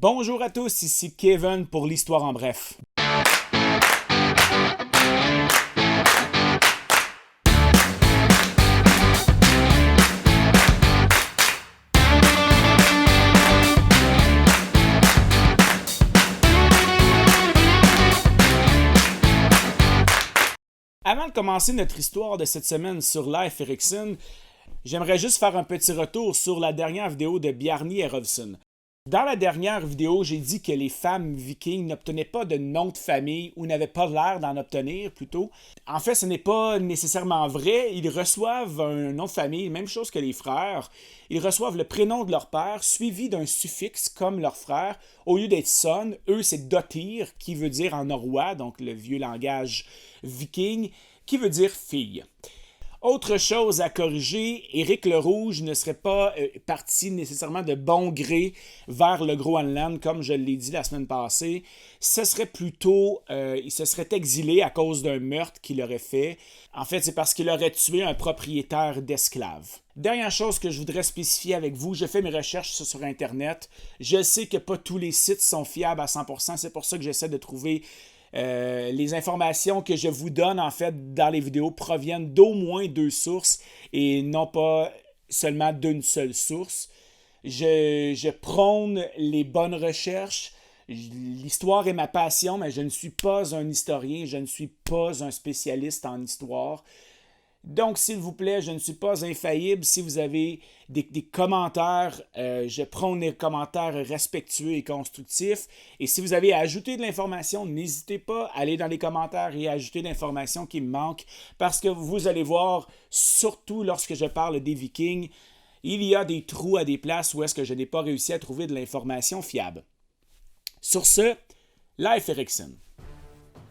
Bonjour à tous, ici Kevin pour l'Histoire en bref. Avant de commencer notre histoire de cette semaine sur Leif Erikson, j'aimerais juste faire un petit retour sur la dernière vidéo de Bjarni Erovsson. Dans la dernière vidéo, j'ai dit que les femmes vikings n'obtenaient pas de nom de famille ou n'avaient pas l'air d'en obtenir plutôt. En fait, ce n'est pas nécessairement vrai. Ils reçoivent un nom de famille, même chose que les frères. Ils reçoivent le prénom de leur père suivi d'un suffixe comme leur frère. Au lieu d'être son, eux c'est dotir qui veut dire en norrois, donc le vieux langage viking, qui veut dire fille. Autre chose à corriger, Éric le Rouge ne serait pas parti nécessairement de bon gré vers le Groenland, comme je l'ai dit la semaine passée. Ce serait plutôt, il se serait exilé à cause d'un meurtre qu'il aurait fait. En fait, c'est parce qu'il aurait tué un propriétaire d'esclaves. Dernière chose que je voudrais spécifier avec vous, je fais mes recherches sur Internet. Je sais que pas tous les sites sont fiables à 100%, c'est pour ça que j'essaie de trouver... les informations que je vous donne en fait dans les vidéos proviennent d'au moins 2 sources et non pas seulement d'une seule source. Je prône les bonnes recherches. L'histoire est ma passion, mais je ne suis pas un historien, je ne suis pas un spécialiste en histoire. Donc, s'il vous plaît, je ne suis pas infaillible. Si vous avez des commentaires, je prône les commentaires respectueux et constructifs. Et si vous avez à ajouter de l'information, n'hésitez pas à aller dans les commentaires et à ajouter l'information qui me manque. Parce que vous allez voir, surtout lorsque je parle des Vikings, il y a des trous à des places où est-ce que je n'ai pas réussi à trouver de l'information fiable. Sur ce, Leif Erikson.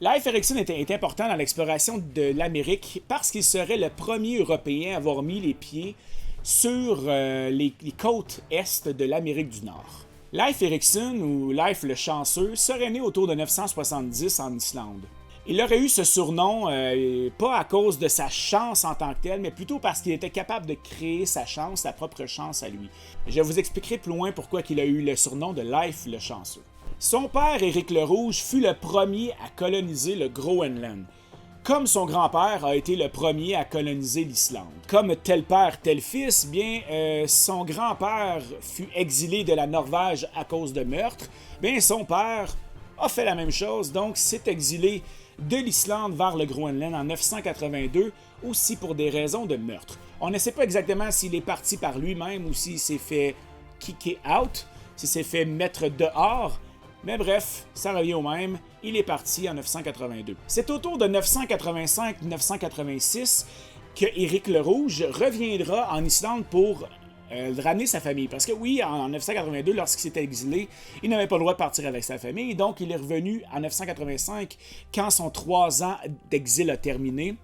Leif Erikson est important dans l'exploration de l'Amérique parce qu'il serait le premier Européen à avoir mis les pieds sur les côtes est de l'Amérique du Nord. Leif Erikson, ou Leif le Chanceux, serait né autour de 970 en Islande. Il aurait eu ce surnom pas à cause de sa chance en tant que telle, mais plutôt parce qu'il était capable de créer sa chance, sa propre chance à lui. Je vous expliquerai plus loin pourquoi il a eu le surnom de Leif le Chanceux. Son père, Éric le Rouge, fut le premier à coloniser le Groenland, comme son grand-père a été le premier à coloniser l'Islande. Comme tel père, tel fils, bien, son grand-père fut exilé de la Norvège à cause de meurtre, bien, son père a fait la même chose, donc s'est exilé de l'Islande vers le Groenland en 982, aussi pour des raisons de meurtre. On ne sait pas exactement s'il est parti par lui-même ou s'il s'est fait kicker out, s'il s'est fait mettre dehors, mais bref, ça revient au même, il est parti en 982. C'est autour de 985-986 que Éric le Rouge reviendra en Islande pour ramener sa famille. Parce que oui, en 982, lorsqu'il s'était exilé, il n'avait pas le droit de partir avec sa famille, donc il est revenu en 985 quand son 3 ans d'exil a terminé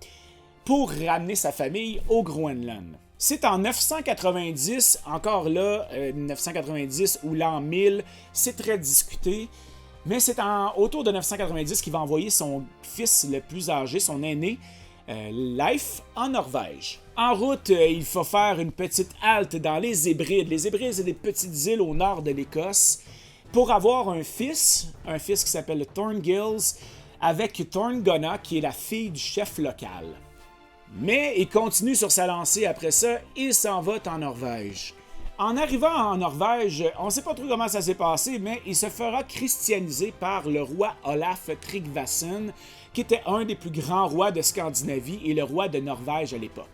pour ramener sa famille au Groenland. C'est en 990, encore là, 990 ou l'an 1000, c'est très discuté, mais c'est autour de 990 qu'il va envoyer son fils le plus âgé, son aîné, Leif, en Norvège. En route, il faut faire une petite halte dans les Hébrides. Les Hébrides, c'est des petites îles au nord de l'Écosse, pour avoir un fils qui s'appelle Thorngils, avec Thorngona, qui est la fille du chef local. Mais il continue sur sa lancée après ça, il s'en va en Norvège. En arrivant en Norvège, on ne sait pas trop comment ça s'est passé, mais il se fera christianiser par le roi Olaf Tryggvason, qui était un des plus grands rois de Scandinavie et le roi de Norvège à l'époque.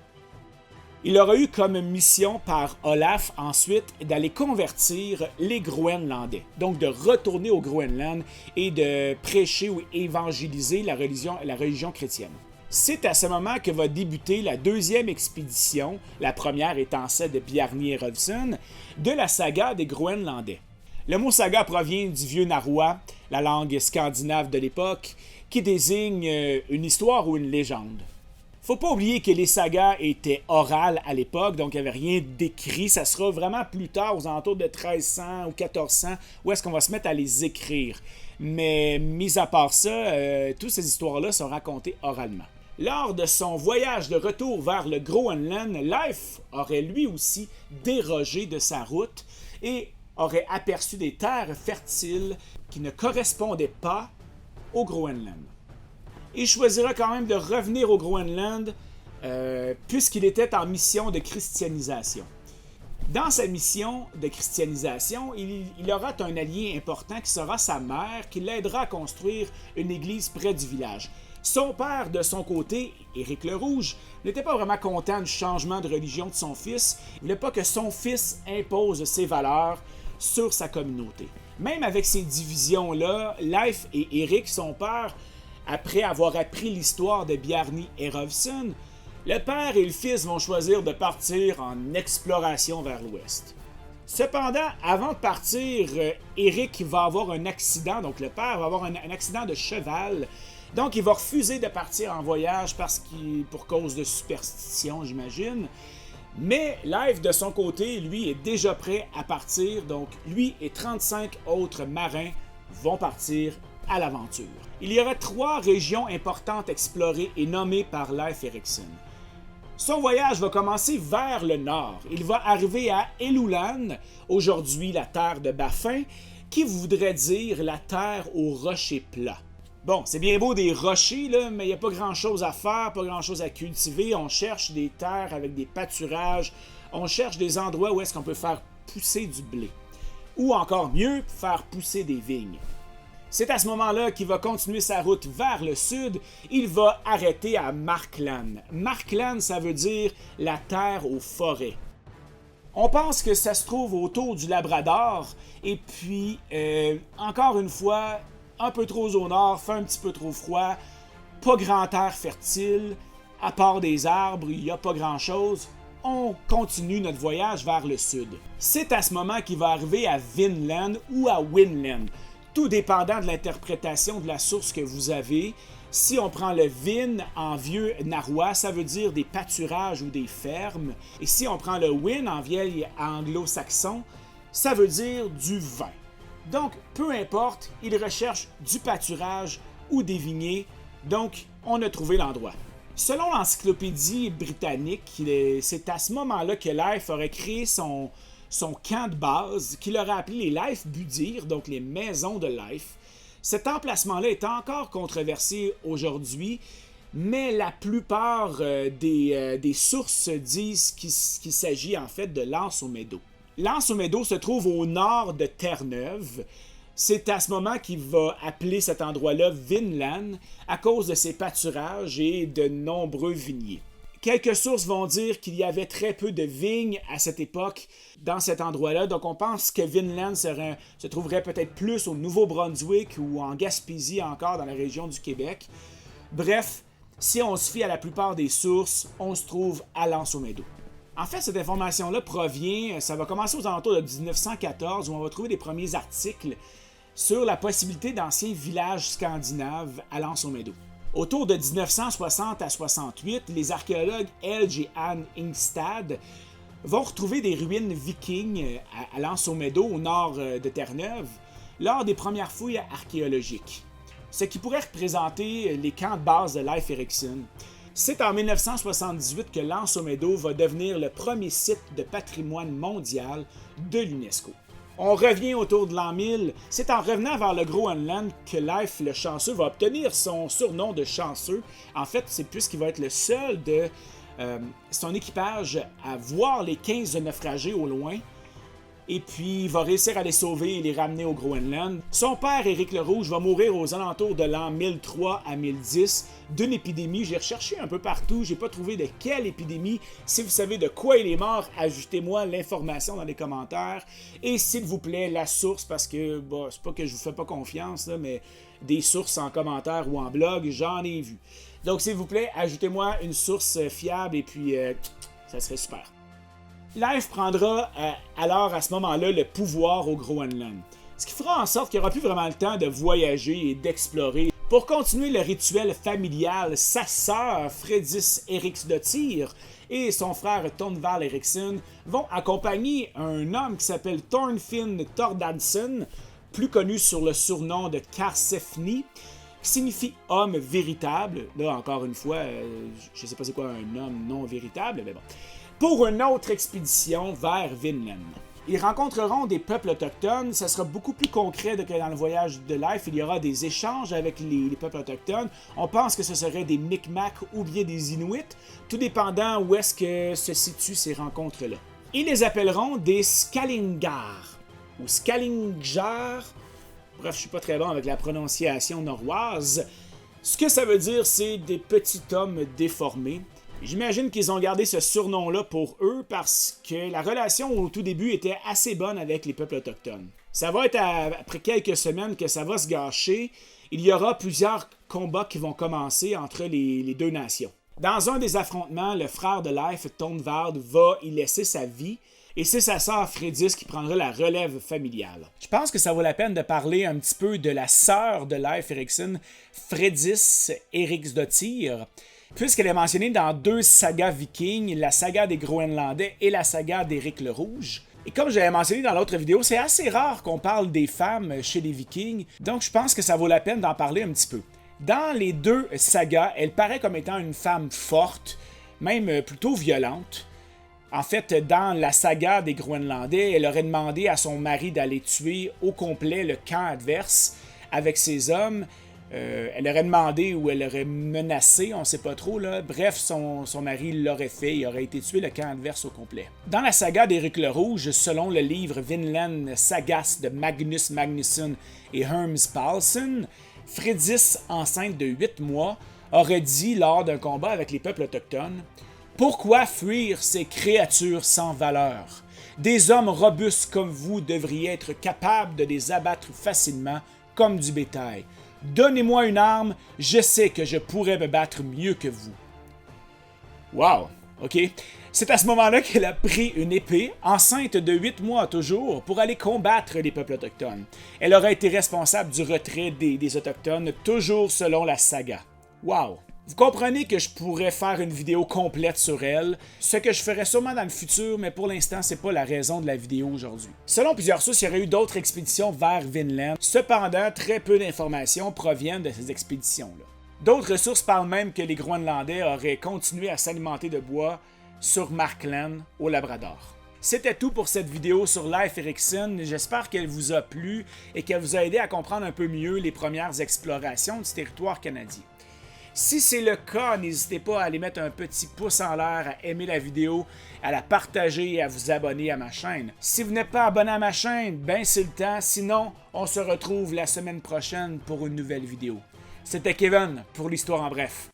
Il aura eu comme mission par Olaf ensuite d'aller convertir les Groenlandais, donc de retourner au Groenland et de prêcher ou évangéliser la religion chrétienne. C'est à ce moment que va débuter la deuxième expédition, la première étant celle de Bjarni Erovsson, de la saga des Groenlandais. Le mot saga provient du vieux narrois, la langue scandinave de l'époque, qui désigne une histoire ou une légende. Faut pas oublier que les sagas étaient orales à l'époque, donc il n'y avait rien d'écrit. Ça sera vraiment plus tard, aux alentours de 1300 ou 1400, où est-ce qu'on va se mettre à les écrire. Mais mis à part ça, toutes ces histoires-là sont racontées oralement. Lors de son voyage de retour vers le Groenland, Leif aurait lui aussi dérogé de sa route et aurait aperçu des terres fertiles qui ne correspondaient pas au Groenland. Il choisira quand même de revenir au Groenland puisqu'il était en mission de christianisation. Dans sa mission de christianisation, il aura un allié important qui sera sa mère, qui l'aidera à construire une église près du village. Son père, de son côté, Éric le Rouge, n'était pas vraiment content du changement de religion de son fils. Il ne voulait pas que son fils impose ses valeurs sur sa communauté. Même avec ces divisions-là, Leif et Éric, son père, après avoir appris l'histoire de Bjarni Erovsson, le père et le fils vont choisir de partir en exploration vers l'ouest. Cependant, avant de partir, Éric va avoir un accident, donc le père va avoir un accident de cheval. Donc il va refuser de partir en voyage pour cause de superstition, j'imagine. Mais Leif, de son côté, lui, est déjà prêt à partir. Donc lui et 35 autres marins vont partir à l'aventure. Il y aura 3 régions importantes explorées et nommées par Leif Erikson. Son voyage va commencer vers le nord. Il va arriver à Helluland, aujourd'hui la terre de Baffin, qui voudrait dire la terre aux rochers plats. Bon, c'est bien beau des rochers, là, mais il n'y a pas grand-chose à faire, pas grand-chose à cultiver. On cherche des terres avec des pâturages, on cherche des endroits où est-ce qu'on peut faire pousser du blé. Ou encore mieux, faire pousser des vignes. C'est à ce moment-là qu'il va continuer sa route vers le sud. Il va arrêter à Markland. Markland, ça veut dire la terre aux forêts. On pense que ça se trouve autour du Labrador. Et puis, encore une fois, un peu trop au nord, fait un petit peu trop froid. Pas grand air fertile. À part des arbres, il n'y a pas grand-chose. On continue notre voyage vers le sud. C'est à ce moment qu'il va arriver à Vinland ou à Winland. Tout dépendant de l'interprétation de la source que vous avez. Si on prend le vin en vieux narrois, ça veut dire des pâturages ou des fermes. Et si on prend le win en vieil anglo-saxon, ça veut dire du vin. Donc, peu importe, il recherche du pâturage ou des vignes. Donc, on a trouvé l'endroit. Selon l'encyclopédie britannique, c'est à ce moment-là que Leif aurait créé son camp de base, qu'il aurait appelé les Leif Budir, donc les maisons de Leif. Cet emplacement-là est encore controversé aujourd'hui, mais la plupart des sources disent qu'il s'agit en fait de Lens-aux-Meadows. Lens-aux-Meadows se trouve au nord de Terre-Neuve. C'est à ce moment qu'il va appeler cet endroit-là Vinland à cause de ses pâturages et de nombreux vigniers. Quelques sources vont dire qu'il y avait très peu de vignes à cette époque dans cet endroit-là, donc on pense que Vinland se trouverait peut-être plus au Nouveau-Brunswick ou en Gaspésie encore dans la région du Québec. Bref, si on se fie à la plupart des sources, on se trouve à Lens-aux-Meadows. En fait, cette information-là ça va commencer aux alentours de 1914 où on va trouver les premiers articles sur la possibilité d'anciens villages scandinaves à Lens-aux-Meadows. Autour de 1960 à 68, les archéologues Helge et Anne Ingstad vont retrouver des ruines vikings à Lens-aux-Meadows, au nord de Terre-Neuve, lors des premières fouilles archéologiques, ce qui pourrait représenter les camps de base de Leif Erikson. C'est en 1978 que Lens-aux-Meadows va devenir le premier site de patrimoine mondial de l'UNESCO. On revient autour de l'an 1000. C'est en revenant vers le Groenland que Leif le Chanceux va obtenir son surnom de Chanceux. En fait, c'est puisqu'il va être le seul de son équipage à voir les 15 naufragés au loin. Et puis, il va réussir à les sauver et les ramener au Groenland. Son père, Éric le Rouge, va mourir aux alentours de l'an 1003 à 1010 d'une épidémie. J'ai recherché un peu partout, j'ai pas trouvé de quelle épidémie. Si vous savez de quoi il est mort, ajoutez-moi l'information dans les commentaires. Et s'il vous plaît, la source, parce que, c'est pas que je vous fais pas confiance, là, mais des sources en commentaire ou en blog, j'en ai vu. Donc, s'il vous plaît, ajoutez-moi une source fiable et puis ça serait super. Leif prendra alors à ce moment-là le pouvoir au Groenland, ce qui fera en sorte qu'il n'aura plus vraiment le temps de voyager et d'explorer. Pour continuer le rituel familial, sa sœur Freydis Eriksdottir et son frère Thorvald Eriksson vont accompagner un homme qui s'appelle Thorfinn Thordarson, plus connu sur le surnom de Karlsefni, qui signifie homme véritable. Là, encore une fois, je ne sais pas c'est quoi un homme non véritable, mais bon. Pour une autre expédition vers Vinland. Ils rencontreront des peuples autochtones, ça sera beaucoup plus concret que dans le voyage de Life. Il y aura des échanges avec les peuples autochtones. On pense que ce seraient des Micmacs ou bien des Inuits, tout dépendant où est-ce que se situent ces rencontres-là. Ils les appelleront des Scalingar ou Scalingjar. Bref, je suis pas très bon avec la prononciation norroise. Ce que ça veut dire, c'est des petits hommes déformés. J'imagine qu'ils ont gardé ce surnom-là pour eux parce que la relation au tout début était assez bonne avec les peuples autochtones. Ça va être après quelques semaines que ça va se gâcher. Il y aura plusieurs combats qui vont commencer entre les deux nations. Dans un des affrontements, le frère de Life, Tonvard, va y laisser sa vie et c'est sa sœur Freydis qui prendra la relève familiale. Je pense que ça vaut la peine de parler un petit peu de la sœur de Leif Erikson, Freydis Eriksdottir, puisqu'elle est mentionnée dans deux sagas vikings, la saga des Groenlandais et la saga d'Éric le Rouge. Et comme je l'avais mentionné dans l'autre vidéo, c'est assez rare qu'on parle des femmes chez les Vikings, donc je pense que ça vaut la peine d'en parler un petit peu. Dans les deux sagas, elle paraît comme étant une femme forte, même plutôt violente. En fait, dans la saga des Groenlandais, elle aurait demandé à son mari d'aller tuer au complet le camp adverse avec ses hommes. Elle aurait demandé ou elle aurait menacé, on ne sait pas trop. Là. Bref, son mari l'aurait fait, il aurait été tué le camp adverse au complet. Dans la saga d'Éric le Rouge, selon le livre Vinland Sagas de Magnus Magnusson et Herms Paulsen, Freydis, enceinte de 8 mois, aurait dit lors d'un combat avec les peuples autochtones: « Pourquoi fuir ces créatures sans valeur? Des hommes robustes comme vous devriez être capables de les abattre facilement comme du bétail. Donnez-moi une arme, je sais que je pourrais me battre mieux que vous. » Wow, ok. C'est à ce moment-là qu'elle a pris une épée, enceinte de 8 mois toujours, pour aller combattre les peuples autochtones. Elle aurait été responsable du retrait des Autochtones, toujours selon la saga. Wow. Vous comprenez que je pourrais faire une vidéo complète sur elle, ce que je ferai sûrement dans le futur, mais pour l'instant, c'est pas la raison de la vidéo aujourd'hui. Selon plusieurs sources, il y aurait eu d'autres expéditions vers Vinland. Cependant, très peu d'informations proviennent de ces expéditions-là. D'autres sources parlent même que les Groenlandais auraient continué à s'alimenter de bois sur Markland, au Labrador. C'était tout pour cette vidéo sur Leif Erikson. J'espère qu'elle vous a plu et qu'elle vous a aidé à comprendre un peu mieux les premières explorations du territoire canadien. Si c'est le cas, n'hésitez pas à aller mettre un petit pouce en l'air, à aimer la vidéo, à la partager et à vous abonner à ma chaîne. Si vous n'êtes pas abonné à ma chaîne, ben c'est le temps. Sinon, on se retrouve la semaine prochaine pour une nouvelle vidéo. C'était Kevin pour l'Histoire en bref.